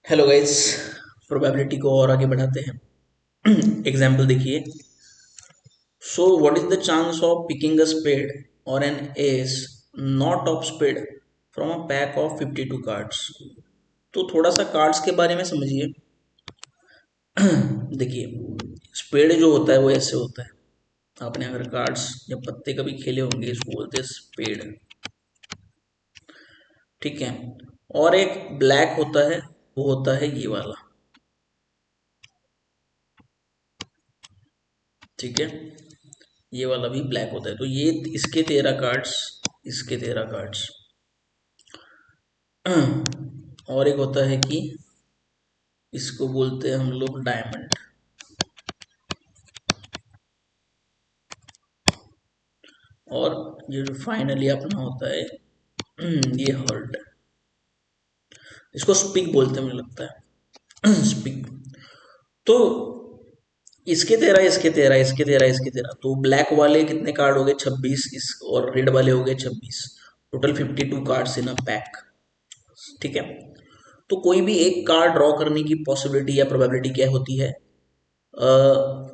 Hello guys. Probability को और आगे बढ़ाते हैं। एग्जाम्पल देखिए। So what is the chance of picking a spade और an ace not of spade from a pack of 52 cards. तो थोड़ा सा कार्ड्स के बारे में समझिए। देखिए, स्पेड जो होता है वो ऐसे होता है। आपने अगर कार्ड्स या पत्ते कभी खेले होंगे, इसको बोलते हैं स्पेड। ठीक है। और एक ब्लैक होता है, वो होता है ये वाला। ठीक है, ये वाला भी ब्लैक होता है। तो ये इसके 13 कार्ड्स, इसके 13 कार्ड्स। और एक होता है कि इसको बोलते हैं हम लोग डायमंड। और ये जो फाइनली अपना होता है ये हर्ट। इसको स्पिक बोलते हैं, मुझे लगता है। स्पिक। तो इसके 13 तो ब्लैक वाले कितने कार्ड हो गए? 26। इस और रेड वाले हो गए 26। Total 52 cards in a pack. ठीक है। तो कोई भी एक कार्ड ड्रॉ करने की पॉसिबिलिटी या प्रोबेबिलिटी क्या होती है?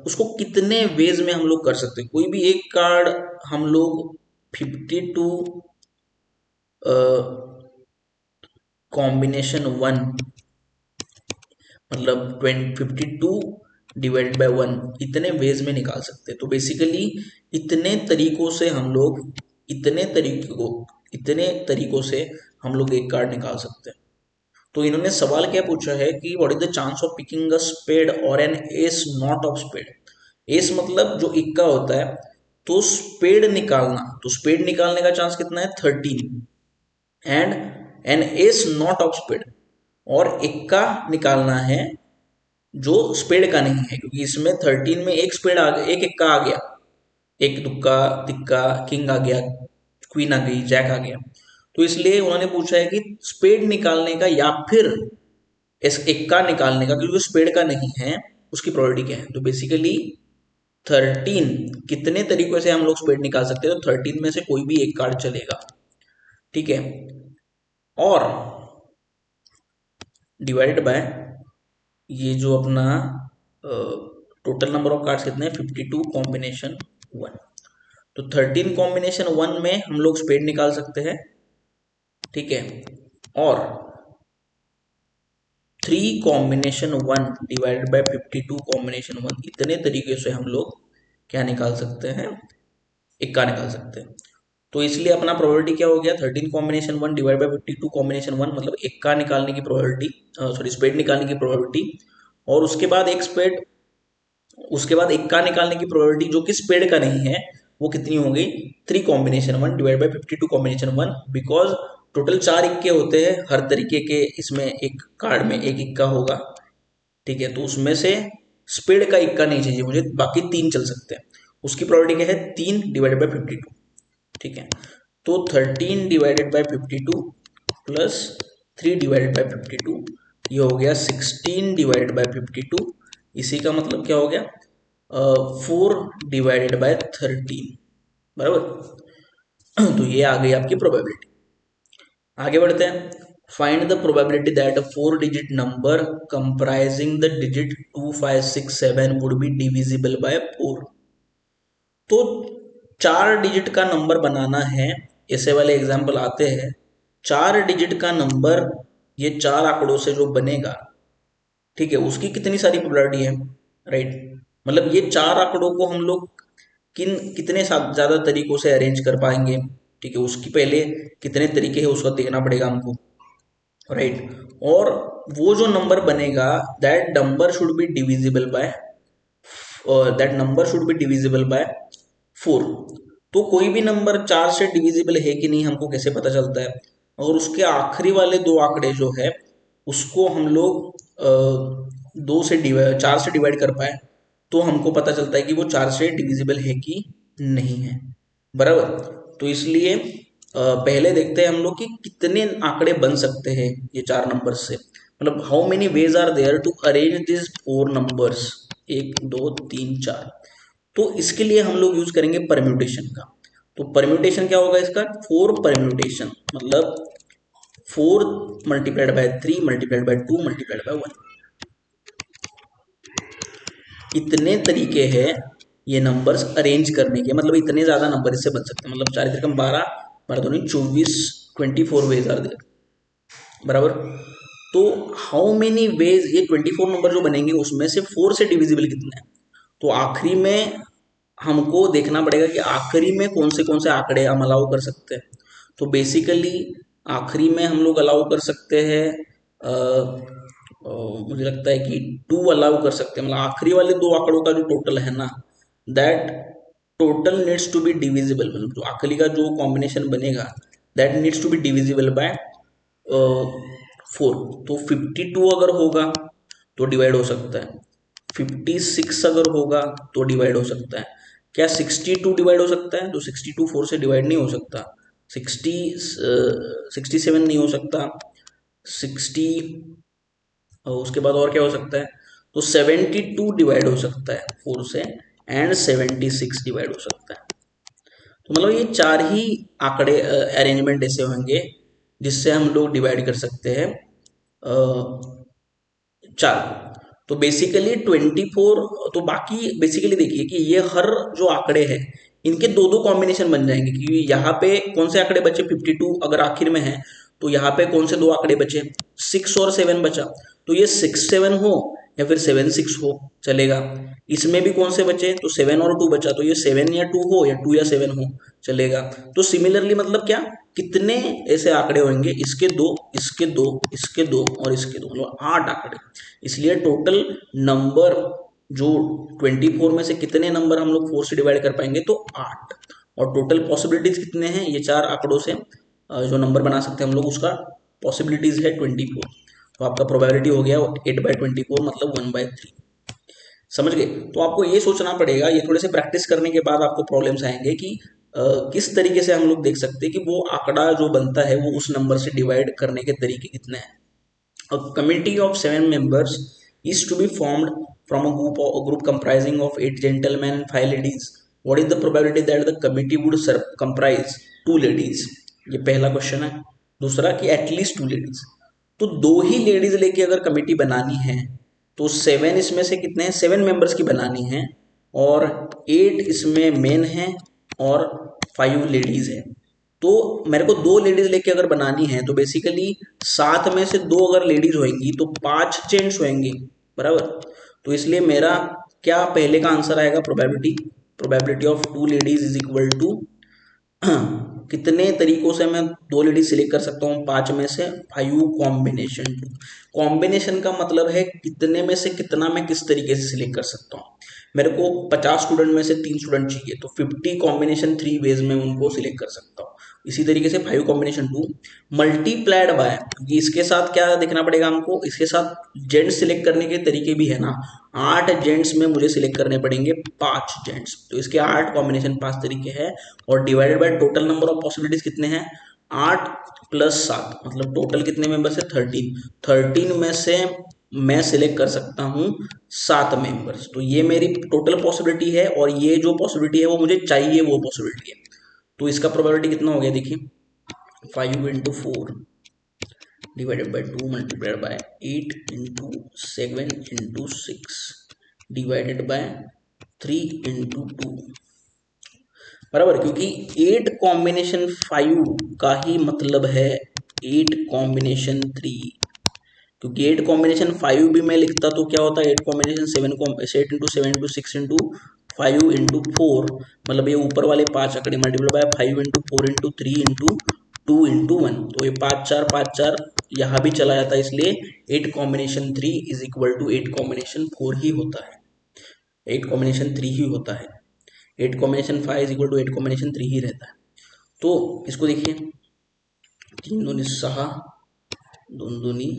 उसको कितने वेज में हम लोग कर सकते हैं? कोई भी एक कार्ड हम लोग 52 कॉम्बिनेशन 1, मतलब 52 डिवाइडेड बाय 1, इतने वेज में निकाल सकते हैं। तो बेसिकली इतने तरीकों से हम लोग इतने तरीकों से हम लोग एक कार्ड निकाल सकते हैं। तो इन्होंने सवाल क्या पूछा है कि what is the chance of picking a spade और an ace not of spade. Ace मतलब जो इक्का होता है। तो स्पेड निकालना, तो स्पेड निकालने का चांस कितना है? 13। And an ace not of spade, और इक्का निकालना है जो स्पेड का नहीं है, क्योंकि इसमें 13 में एक स्पेड आ गया, एक इक्का आ गया, एक दुक्का तिक्का किंग आ गया, क्वीन आ गई, जैक आ गया। तो इसलिए उन्होंने पूछा है कि स्पेड निकालने का या फिर इस इक्का निकालने का, क्योंकि स्पेड का नहीं है, उसकी प्रोबेबिलिटी क्या है। तो बेसिकली 13 कितने तरीकों से हम लोग स्पेड निकाल सकते हैं? तो 13 में से कोई भी एक कार्ड चलेगा। ठीक है। और डिवाइडेड बाय ये जो अपना टोटल नंबर ऑफ कार्ड्स कितने हैं? 52 कॉम्बिनेशन 1। तो 13 कॉम्बिनेशन 1 में हम लोग स्पेड निकाल सकते हैं। ठीक है। और 3 कॉम्बिनेशन 1 डिवाइडेड बाय 52 कॉम्बिनेशन 1, इतने तरीके से हम लोग क्या निकाल सकते हैं? इक्का निकाल सकते हैं। तो इसलिए अपना प्रोबेबिलिटी क्या हो गया? 13 कॉम्बिनेशन 1 डिवाइड बाय 52 कॉम्बिनेशन 1, मतलब इक्का निकालने की प्रोबेबिलिटी, सॉरी स्पेड निकालने की प्रोबेबिलिटी। और उसके बाद इक्का निकालने की प्रोबेबिलिटी जो कि स्पेड का नहीं है, वो कितनी हो गई? 3 combination 1 divide by 52 combination 1। Because total 4 इक्के होते हैं हर तरीके के, इसमें एक कार्ड में एक इक्का होगा। ठीक है। तो उसमें से स्पेड का इक्का नहीं चाहिए मुझे, बाकी 3 चल सकते हैं। उसकी प्रोबेबिलिटी क्या है? 3 डिवाइडेड बाय 52। ठीक है। तो 13 divided by 52 plus 3 divided by 52, ये हो गया 16 डिवाइडेड बाय 52। इसी का मतलब क्या हो गया? 4 डिवाइडेड बाय 13, बराबर। तो ये आ गई आपकी प्रोबेबिलिटी। आगे बढ़ते हैं। Find the probability that a 4 digit number comprising the digit 2 5 6 7 would be divisible by 4। तो 4 डिजिट का नंबर बनाना है, ऐसे वाले एग्जाम्पल आते हैं। 4 डिजिट का नंबर, ये 4 आंकड़ों से जो बनेगा, ठीक है, उसकी कितनी सारी प्रोबेबिलिटी है? राइट। मतलब ये 4 आंकड़ों को हम लोग कितने ज्यादा तरीकों से अरेंज कर पाएंगे? ठीक है, उसकी पहले कितने तरीके हैं उसका देखना पड़ेगा हमको। राइट। और वो जो नंबर बनेगा, that number should be divisible by 4। तो कोई भी नंबर 4 से डिविजिबल है कि नहीं, हमको कैसे पता चलता है? और उसके आखिरी वाले 2 आंकड़े जो है, उसको हम लोग 4 से डिवाइड कर पाए, तो हमको पता चलता है कि वो 4 से डिविजिबल है कि नहीं है, बराबर। तो इसलिए पहले देखते हैं हम लोग कि कितने आंकड़े बन सकते हैं ये 4 नंबर से, मतलब how many ways are there to arrange this 4 numbers. 1 2 3 4। तो इसके लिए हम लोग यूज करेंगे परम्यूटेशन का। तो परम्यूटेशन क्या होगा इसका? 4 परम्यूटेशन, मतलब 4 multiplied by 3 multiplied by 2 multiplied by 1। इतने तरीके हैं ये नंबर्स अरेंज करने के, मतलब इतने ज्यादा नंबर इससे बन सकते हैं। मतलब 4 त्रिकम 12, 12 दूनी 24, 24 वेज आर देयर, बराबर। तो हाउ मेनी वेज, ये 24 नंबर जो बनेंगे उसमें से 4 से डिविजिबल कितने हैं। तो आखिरी में हमको देखना पड़ेगा कि आखिरी में कौन से आंकड़े हम अलाउ कर सकते हैं। तो बेसिकली आखिरी में हम लोग अलाउ कर सकते हैं, मुझे लगता है कि 2 अलाउ कर सकते हैं। मतलब आखिरी वाले दो आंकड़ों का जो टोटल है ना, that total needs to be divisible, मतलब जो आखिरी का जो कॉम्बिनेशन बनेगा that needs to be divisible by 4। तो 52 अगर होगा तो डिवाइड हो सकता है, 56 अगर होगा तो डिवाइड हो सकता है। क्या 62 डिवाइड हो सकता है? तो 62 4 से डिवाइड नहीं हो सकता। 67 नहीं हो सकता। 60, उसके बाद और क्या हो सकता है? तो 72 डिवाइड हो सकता है 4 से, एंड 76 डिवाइड हो सकता है। तो मतलब ये 4 ही आंकड़े अरेंजमेंट ऐसे होंगे जिससे हम लोग डिवाइड कर सकते हैं 4। तो बेसिकली 24, तो बाकी बेसिकली देखिए कि ये हर जो आंकड़े हैं इनके दो दो कॉम्बिनेशन बन जाएंगे, क्योंकि यहाँ पे कौन से आंकड़े बचे 52 अगर आखिर में है, तो यहाँ पे कौन से दो आंकड़े बचे 6 और 7 बचा। तो ये 6 7 हो या फिर 7 6 हो चलेगा। इसमें भी कौन से बचे, तो 7 और 2 बचा, तो ये 7 या 2 हो या 2 या 7 हो चलेगा। तो सिमिलरली मतलब क्या, कितने ऐसे आंकड़े होंगे, इसके दो, इसके दो, इसके दो और इसके दो, मतलब 8 आंकड़े। इसलिए टोटल नंबर जो 24 में से कितने नंबर हम लोग 4 से डिवाइड कर पाएंगे, तो 8। और टोटल पॉसिबिलिटीज कितने हैं, ये 4 आंकड़ों से जो नंबर बना सकते हैं हम लोग, उसका पॉसिबिलिटीज है 24। तो आपका प्रोबेबिलिटी हो गया 8/24, मतलब 1/3। समझ गए? तो आपको ये सोचना पड़ेगा, ये थोड़े से प्रैक्टिस करने के बाद आपको प्रॉब्लम्स आएंगे कि किस तरीके से हम लोग देख सकते हैं कि वो आंकड़ा जो बनता है वो उस नंबर से डिवाइड करने के तरीके कितने हैं। A committee of 7 members is to be formed from a group comprising of 8 gentlemen and 5 ladies. What is the probability that the committee would comprise 2 ladies? ये पहला क्वेश्चन है। दूसरा कि एटलीस्ट 2 लेडीज, तो 2 ही लेडीज लेके अगर कमेटी बनानी है तो 7 इसमें से कितने हैं, 7 मेंबर्स की बनानी है, और 8 इसमें मेन है और 5 लेडीज है। तो मेरे को 2 लेडीज लेके अगर बनानी है तो बेसिकली 7 में से 2 अगर लेडीज होंगी तो 5 जेंट्स होंगे, बराबर। तो इसलिए मेरा क्या पहले का आंसर आएगा, probability of 2 ladies is equal to कितने तरीकों से मैं 2 लेडीज सिलेक्ट कर सकता हूँ, 5 में से 5 कॉम्बिनेशन 2। कॉम्बिनेशन का मतलब है कितने में से कितना मैं किस तरीके से सिलेक्ट कर सकता हूँ। मेरे को 50 स्टूडेंट में से 3 स्टूडेंट चाहिए, तो 50 कॉम्बिनेशन 3 वेज में उनको सिलेक्ट कर सकता हूँ। इसी तरीके से 5 कॉम्बिनेशन 2 मल्टीप्लाइड बाय, इसके साथ क्या देखना पड़ेगा हमको, इसके साथ जेंट्स सिलेक्ट करने के तरीके भी है ना। 8 जेंट्स में मुझे सिलेक्ट करने पड़ेंगे 5 जेंट्स, तो इसके 8 कॉम्बिनेशन 5 तरीके हैं। और divided by total number of possibilities कितने हैं, 8 + 7, मतलब टोटल कितने मेंबर्स है 13। 13 में से मैं सिलेक्ट कर सकता हूँ 7 मेंबर्स। तो ये मेरी टोटल पॉसिबिलिटी है, और ये जो पॉसिबिलिटी है वो मुझे चाहिए वो पॉसिबिलिटी है। तो इसका प्रोबेबिलिटी कितना हो गया देखिए, 5 × 4 divided by 2 multiplied by 8 × 7 × 6 divided by 3 × 2, बराबर। क्योंकि 8 कॉम्बिनेशन 5 का ही मतलब है 8 कॉम्बिनेशन 3, क्योंकि 8 कॉम्बिनेशन 5 भी मैं लिखता तो क्या होता है 8 कॉम्बिनेशन 7 × 7 × 6 × 5 × 4, मतलब ये ऊपर वाले 5 आंकड़े मल्टीप्लाई बाय 5 × 4 × 3 × 2 × 1, तो ये 5 4 5 4 यहाँ भी चला जाता है, इसलिए 8 combination 3 is equal to 8 combination 4 ही होता है, 8 कॉम्बिनेशन 3 ही होता है। 8 combination 5 is equal to 8 combination 3 ही रहता है। तो इसको देखिए, 3 दूनी 6, 2 दूनी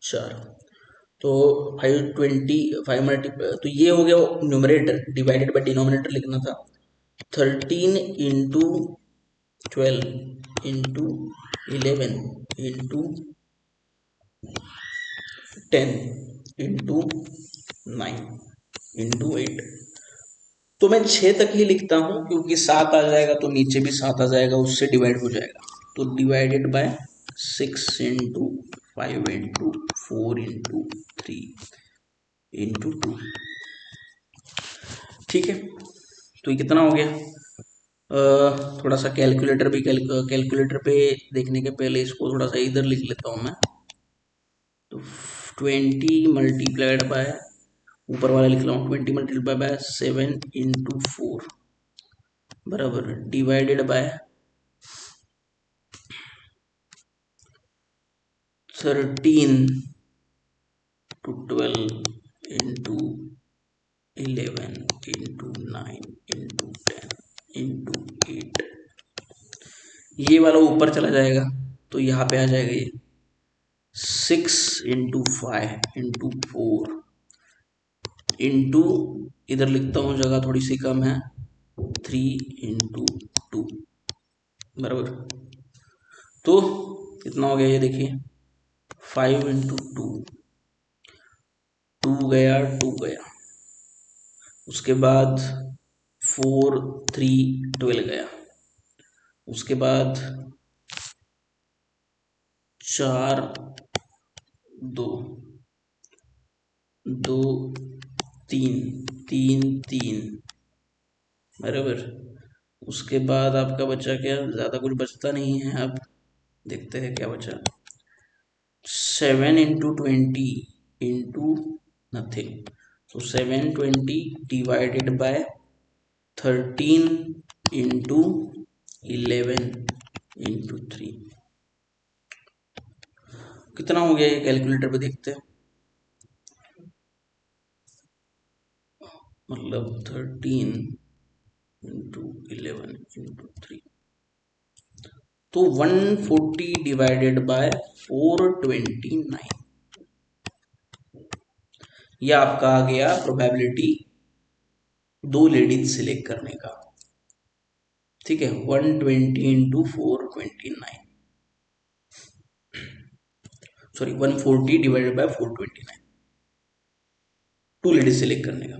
4, तो 5 मल्टीप्लाई, तो ये हो गया न्यूमरेटर, डिवाइडेड बाय डिनोमिनेटर लिखना था। 13 × 12 × 11 × 10 × 9 × 8, तो मैं 6 तक ही लिखता हूँ, क्योंकि 7 आ जाएगा तो नीचे भी 7 आ जाएगा, उससे डिवाइड हो जाएगा। तो डिवाइडेड बाय 6 × 5 × 4 × 3 × 2। ठीक है, तो ये कितना हो गया? थोड़ा सा कैलकुलेटर भी कैलकुलेटर पे देखने के पहले इसको थोड़ा सा इधर लिख लेता हूँ मैं। तो 20 मल्टीप्लाइड बाय, ऊपर वाला लिख रहा हूँ, 20 मल्टीप्लाइड बाय 7 × 4 बराबर divided by 13 to 12 into 11 into 9 into 10 into 8। ये वाला ऊपर चला जाएगा तो यहाँ पे आ जाएगा ये 6 × 5 × 4 इंटू, इधर लिखता हूँ जगह थोड़ी सी कम है, 3 × 2 बराबर। तो कितना हो गया ये देखिए, 5 × 2, 2 गया 2 गया, उसके बाद 4 3 12 गया, उसके बाद 4 2 2 3 3 3 बराबर। उसके बाद आपका बचा क्या, ज़्यादा कुछ बचता नहीं है। अब देखते हैं क्या बचा, 7 × 20 इंटू नथिंग, तो 720 डिवाइडेड बाय 13 × 11 × 3। कितना हो गया ये, कैलकुलेटर पे देखते हैं, मतलब 13 × 11 × 3, तो 140 डिवाइडेड बाय 429। यह आपका आ गया प्रोबेबिलिटी दो लेडीज सिलेक्ट करने का। ठीक है, 120 × 429, sorry 140 divided by 429, two ladies select करने का।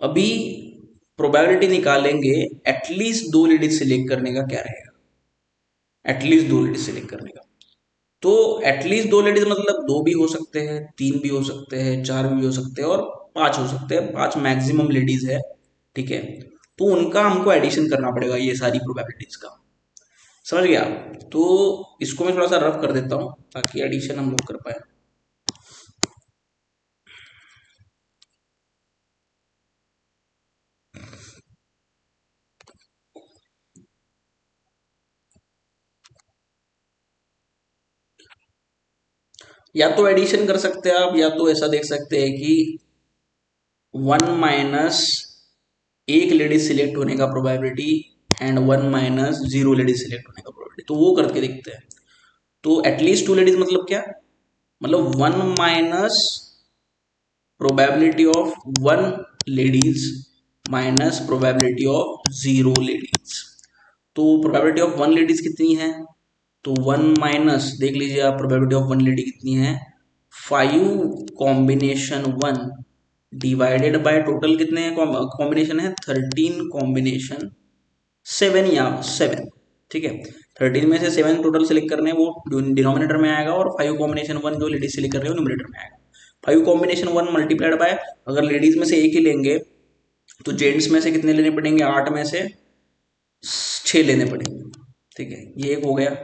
अभी प्रोबेबिलिटी निकालेंगे एटलीस्ट दो लेडीज सिलेक्ट करने का क्या रहेगा, एटलीस्ट दो लेडीज सिलेक्ट करने का। तो एटलीस्ट दो लेडीज मतलब दो भी हो सकते हैं, तीन भी हो सकते हैं, चार भी हो सकते हैं और पांच हो सकते हैं, पांच मैक्सिमम लेडीज है। ठीक है, तो उनका हमको एडिशन करना पड़ेगा ये सारी प्रोबेबिलिटीज का, समझ गया? तो इसको मैं थोड़ा सा रफ कर देता हूं ताकि एडिशन हम लोग कर पाए। या तो एडिशन कर सकते हैं आप, या तो ऐसा देख सकते हैं कि 1 माइनस एक लेडीज सिलेक्ट होने का probability and 1 minus 0 ladies select होने का प्रोबेबिलिटी, तो वो करके देखते हैं। तो एटलीस्ट टू लेडीज मतलब क्या, मतलब 1 minus probability of 1 ladies minus probability of 0 ladies. तो प्रोबेबिलिटी ऑफ 1 लेडीज कितनी है, तो 1 माइनस, देख लीजिए आप प्रोबेबिलिटी ऑफ 1 लेडी कितनी है, 5 कॉम्बिनेशन 1 डिवाइडेड बाय टोटल कितने कॉम्बिनेशन है, 13 कॉम्बिनेशन 7 या 7। ठीक है, 13 में से 7 टोटल सिलेक्ट करने हैं, वो डिनोमिनेटर में आएगा, और 5 कॉम्बिनेशन 1 जो लेडीज सिलेक्ट कर रहे हैं वो न्यूमरेटर में आएगा। 5 कॉम्बिनेशन 1 मल्टीप्लाइड बाय, अगर लेडीज में से एक ही लेंगे तो जेंट्स में से कितने लेने पड़ेंगे, 8 में से 6 लेने पड़ेंगे। ठीक है, ये एक हो गया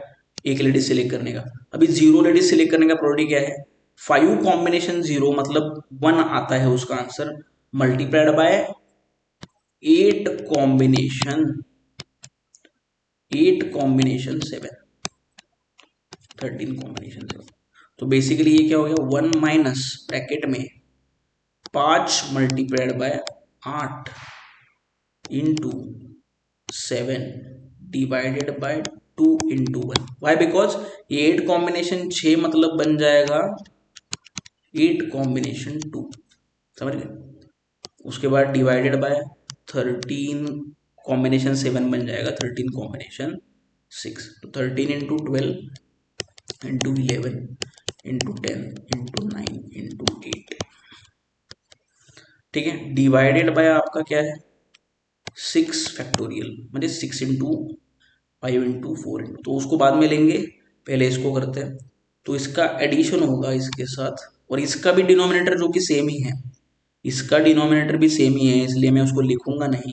एक लेडीज सिलेक्ट करने का। अभी 0 लेडीज सिलेक्ट करने का प्रोबेबिलिटी क्या है, 5 कॉम्बिनेशन 0 मतलब 1 आता है उसका answer, multiplied by 8 combination 7, 13 combination 7। तो बेसिकली ये क्या हो गया, 1 माइनस ब्रैकेट में 5 multiplied by 8 into 7 divided by 2 into 1। Why, because ये 8 कॉम्बिनेशन 6 मतलब बन जाएगा 8 कॉम्बिनेशन 2, समझ गए? उसके बाद डिवाइडेड बाय 13 कॉम्बिनेशन 7 बन जाएगा 13 कॉम्बिनेशन 6। तो 13 into 12 into 11 into 10 into 9 into 8। ठीक है, डिवाइडेड बाय आपका क्या है, 6 फैक्टोरियल, मतलब 6 इंटू 5 इंटू 4 इंटू, तो उसको बाद में लेंगे, पहले इसको करते हैं, तो इसका एडिशन होगा इसके साथ, और इसका भी डिनोमिनेटर जो कि सेम ही है, इसका डिनोमिनेटर भी सेम ही है, इसलिए मैं उसको लिखूंगा नहीं।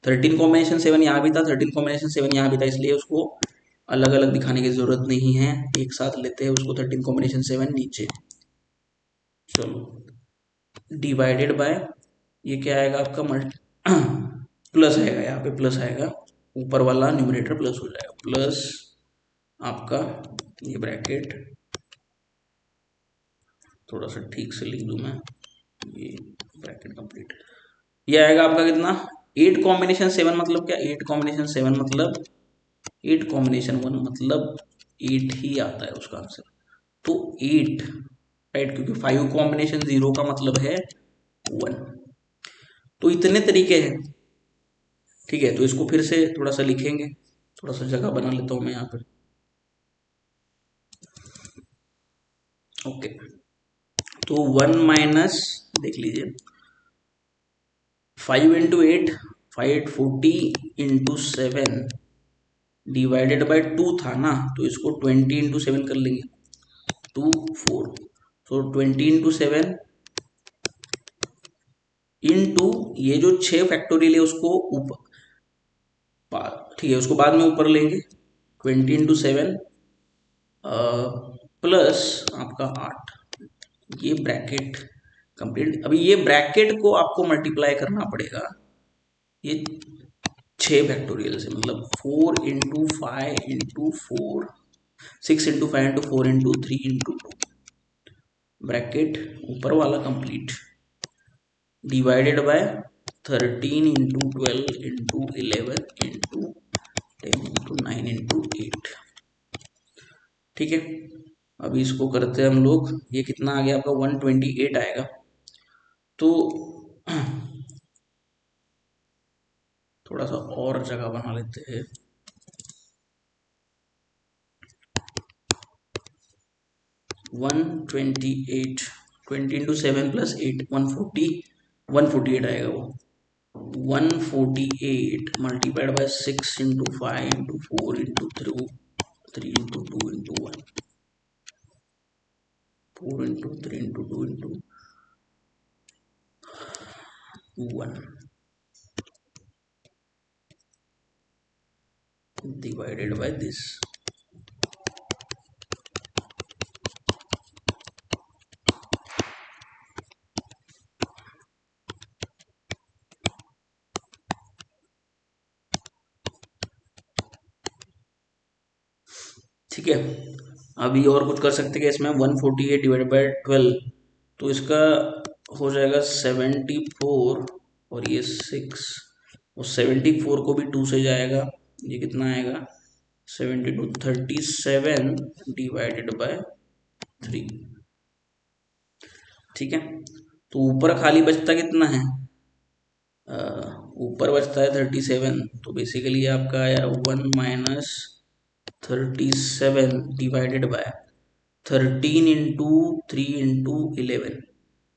13 कॉम्बिनेशन 7 यहाँ भी था, 13 कॉम्बिनेशन 7 यहाँ भी था, इसलिए उसको अलग अलग दिखाने की जरूरत नहीं है, एक साथ लेते हैं उसको 13 कॉम्बिनेशन 7 नीचे। चलो डिवाइडेड बाय, ये क्या आएगा आपका प्लस आएगा, यहाँ पे प्लस आएगा, ऊपर वाला न्यूमरेटर प्लस हो जाएगा, प्लस आपका ये ब्रैकेट, थोड़ा सा ठीक से लिख दूं मैं, ये ब्रैकेट कंप्लीट, ये आएगा आपका कितना, 8 कॉम्बिनेशन 7 मतलब क्या, 8 कॉम्बिनेशन 7 मतलब 8 कॉम्बिनेशन 1 मतलब 8 ही आता है उसका आंसर, तो 8 राइट, क्योंकि 5 कॉम्बिनेशन 0 का मतलब है 1। तो इतने तरीके हैं, ठीक है। तो इसको फिर से थोड़ा सा लिखेंगे, थोड़ा सा जगह बना लेता हूं मैं यहाँ पर, ओके। तो 1 माइनस, देख लीजिए, 5 इंटू 8, 540 इंटू 7 डिवाइडेड बाय 2 था ना, तो इसको 20 इंटू 7 कर लेंगे, 2 4, तो 20 इंटू 7 इंटू ये जो 6 फैक्टोरियल है उसको ऊपर, ठीक है, उसको बाद में ऊपर लेंगे, 20 इंटू 7 प्लस आपका 8, ये ब्रैकेट कंप्लीट। अभी ये ब्रैकेट को आपको मल्टीप्लाई करना पड़ेगा ये 6 फैक्टोरियल से, मतलब 4 into 5 into 4, 6 into 5 into 4 into 3 into 2, bracket ऊपर वाला complete, divided by 13 into 12 into 11 into 10 into 9 into 8, ठीक है। अभी इसको करते हैं हम लोग, ये कितना आ गया आपका 128 आएगा, तो थोड़ा सा और जगह बना लेते हैं, 128, 20 इंटू 7 प्लस 8, 148 आएगा वो, 148 multiplied by 6 into 5 into 4 into 3 into 2 into 1, 4 into 3 into 2 into 1 divided by this. ठीक है, अभी और कुछ कर सकते हैं इसमें, 148 डिवाइडेड बाय 12, तो इसका हो जाएगा 74, और ये 6, और 74 को भी 2 से जाएगा, ये कितना आएगा 72, 37 डिवाइडेड बाय 3, ठीक है। तो ऊपर खाली बचता कितना है, ऊपर बचता है 37, तो बेसिकली आपका आया 1 minus 37 divided by 13 into 3 into 11,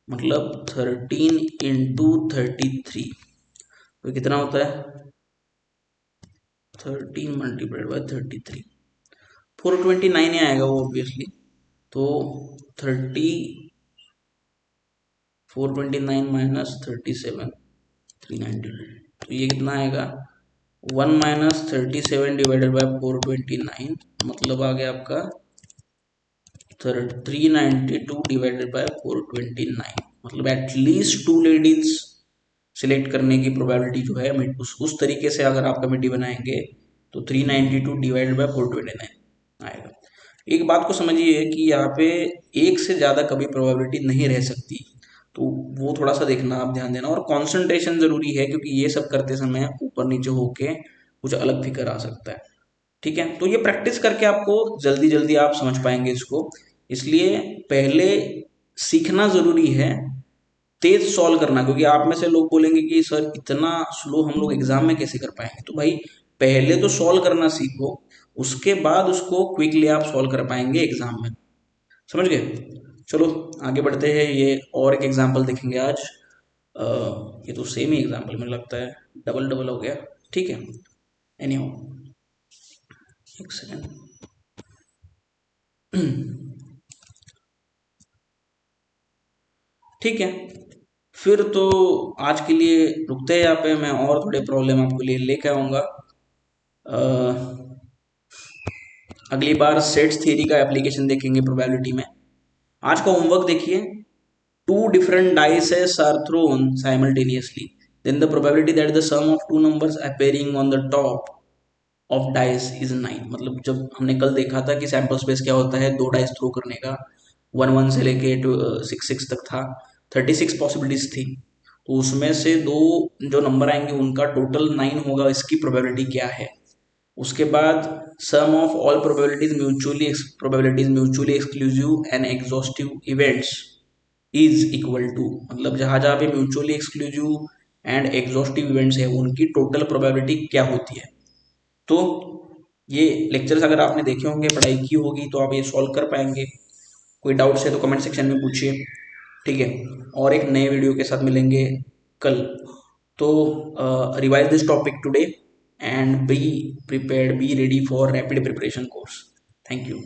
मतलब 13 इंटू 33, तो कितना होता है 13 मल्टीप्लाइड बाय 33, 429 ही आएगा वो ऑब्वियसली, तो 429 माइनस 37, 392, तो ये कितना आएगा 1 माइनस 37 डिवाइडेड बाय 429, मतलब आ गया आपका 392 डिवाइडेड बाय 429, मतलब एटलीस्ट 2 लेडीज सिलेक्ट करने की प्रोबेबिलिटी जो है, उस तरीके से अगर आप कमेटी बनाएंगे तो 392 डिवाइडेड बाय 429 आएगा। एक बात को समझिए कि यहाँ पे एक से ज़्यादा कभी प्रोबेबिलिटी नहीं रह सकती, तो वो थोड़ा सा देखना, आप ध्यान देना, और कंसंट्रेशन जरूरी है, क्योंकि ये सब करते समय ऊपर नीचे होके कुछ अलग फिगर आ सकता है, ठीक है। तो ये प्रैक्टिस करके आपको जल्दी जल्दी आप समझ पाएंगे इसको, इसलिए पहले सीखना जरूरी है, तेज सॉल्व करना, क्योंकि आप में से लोग बोलेंगे कि सर इतना स्लो हम लोग एग्जाम में कैसे कर पाएंगे, तो भाई पहले तो सॉल्व करना सीखो, उसके बाद उसको क्विकली आप सॉल्व कर पाएंगे एग्जाम में, समझ गए। चलो आगे बढ़ते हैं, ये और एक एग्जाम्पल देखेंगे आज, ये तो सेम ही एग्जाम्पल मुझे लगता है, डबल डबल हो गया, ठीक है। एनी एक सेकेंड, ठीक है, फिर तो आज के लिए रुकते हैं यहाँ पे। मैं और थोड़े प्रॉब्लम आपके लिए लेके आऊँगा अगली बार। सेट्स थ्योरी का एप्लीकेशन देखेंगे प्रोबेबिलिटी में। आज का होमवर्क देखिए, two different dice are thrown simultaneously, then the probability that the sum of two numbers appearing on the top of dice is 9। मतलब जब हमने कल देखा था कि सैम्पल स्पेस क्या होता है, दो डाइस थ्रो करने का, 1 1 से लेके 6 6 तक था, 36 पॉसिबिलिटीज थी। तो उसमें से दो जो नंबर आएंगे उनका टोटल 9 होगा, इसकी प्रोबेबिलिटी क्या है। उसके बाद sum of all probabilities mutually exclusive and exhaustive events is equal to, मतलब जहां जहां पे mutually exclusive and exhaustive events है उनकी टोटल प्रोबेबिलिटी क्या होती है। तो ये लेक्चर्स अगर आपने देखे होंगे, पढ़ाई की होगी, तो आप ये सॉल्व कर पाएंगे। कोई डाउट्स है तो कमेंट सेक्शन में पूछिए, ठीक है। और एक नए वीडियो के साथ मिलेंगे कल। तो revise this topic today and be prepared, be ready for rapid preparation course. Thank you.